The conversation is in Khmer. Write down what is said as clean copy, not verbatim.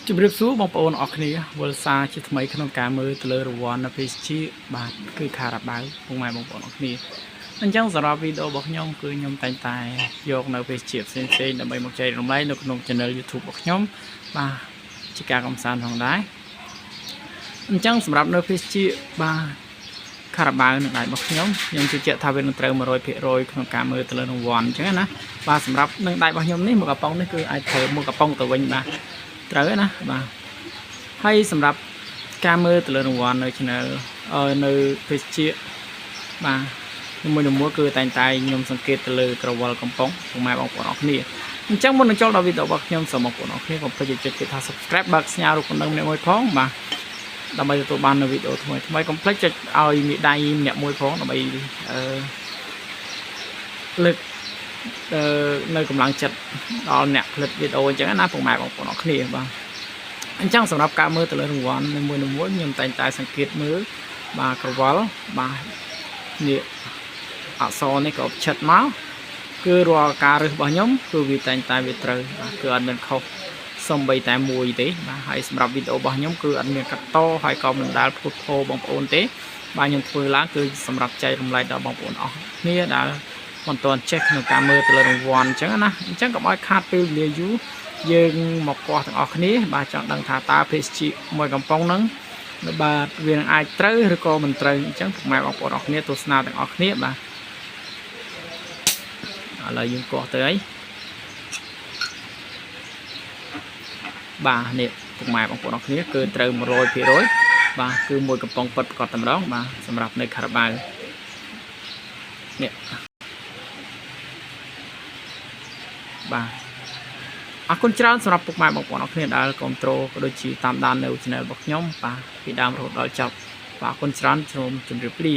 ជំរាបសួរបងប្អូនអរគ្នាវល់សាជាថ្មីក្នុងការមើលទៅលើរង្វាន់នៅ PSG បាទគឺខារ៉ាបាវពុកម៉ែបងប្អូនអរគ្នាអញ្ចឹងសម្រាប់វីដេអូរបស់ខ្ញុំគឺខ្ញុំតែងតែយកនៅ PSG ផ្សេងៗដើម្បីមកចែករំលែកនៅក្នុង Channel YouTube របស់ខ្ញុំបាទជាការកំសាន្តផងដែរអញ្ចឹងសម្រាប់នៅ PSG បាទខារ៉ាបាវនឹងដៃរបស់ខ្ញុំជឿជាក់ថាវានឹងត្រូវ 100% ក្នុងការមើលទៅលើរង្វាន់អញ្ចឹងណាបាទសម្រាប់នឹងដៃរបស់ខ្ញុំនេះមួយកប៉ុងនេះគឺអាចធ្វើមួយកប៉ុងទៅវិញបាទត្រូវណាបាទហើយសម្រាប់ការមើលទៅលើរង្វាន់នៅ Channel នៅ PSG បាទមួយគឺតែងតែខ្ញុំសង្កេតទៅលើក្រវិលកំប៉ុងពុកម៉ែបងប្អូនអរគ្នាអញ្ចឹងមុននឹងចូលដល់វីដេអូរបស់ខ្ញុំសូមបងប្អូនអរគ្នាកុំភ្លេចចុចគេថា Subscribe បើកសញ្ញារូបកណ្ដឹងម្នាក់មួយផងបាទដើម្បីទទួលបាននូវវីដេអូថ្មីកុំភ្លេចចុចឲ្យមេដៃម្នាក់មួយផងដើម្បីលើកនៅកម្លាំងចិត្តដល់អ្នកផលិតវីដេអូអញ្ចឹងណាពុកម៉ែបងប្អូនអរគ្នាបាទអញ្ចឹងសម្រាប់ការមើលទៅលើរង្វាន់មួយខ្ញុំតែងតែសង្កេតមើលបាទក្រវិលបាទនេះអក្សរនេះក៏ឆិតមកគឺរាល់ការរើសរបស់ខ្ញុំគឺវាតែងតែវាត្រូវបាទគឺអត់មានខុសសំបីតែមួយទេបាទហើយសម្រាប់វីដេអូរបស់ខ្ញុំគឺអត់មានកាត់តហើយក៏មិនដែលផ្គត់ផ្គង់បងប្អូនទេបាទខ្ញុំធ្វើឡើងគឺសម្រាប់ចែករំលែកដល់បងប្អូនអស់គ្នាដែលមិនទាន់ចេះក្នុងការមើលទៅលើរង្វាន់អញ្ចឹងណាអញ្ចឹងកុំឲ្យខាតពេលវេលាយូរយើងមកគាស់ទាំងអស់គ្នាបាទចង់ដឹងថាតើ PSG មួយកំប៉ុងហ្នឹងបាទវានឹងអាចត្រូវឬក៏មិនត្រូវអញ្ចឹងពុកម៉ែបងប្អូនអរគ្នាទស្សនាទាំងអស់គ្នាបាទឥឡូវយើងគាស់ទៅហើយបាទនេះពុកម៉ែបងប្អូនអរគ្នាគឺត្រូវ 100% បាទគឺមួយកំប៉ុងពិតប្រកបតែម្ដងបាទសម្រាប់នៅខារ៉ាបាវនេះបាទអរគុណច្រើនសម្រាប់ពុកម៉ែបងប្អូនអរគ្នាដែលគ្រប់គ្រងក៏ដូចជាតាមដាននៅ Channel របស់ខ្ញុំបាទពីដើមរហូតដល់ចប់បាទអរគុណច្រើនសូមជម្រាបលា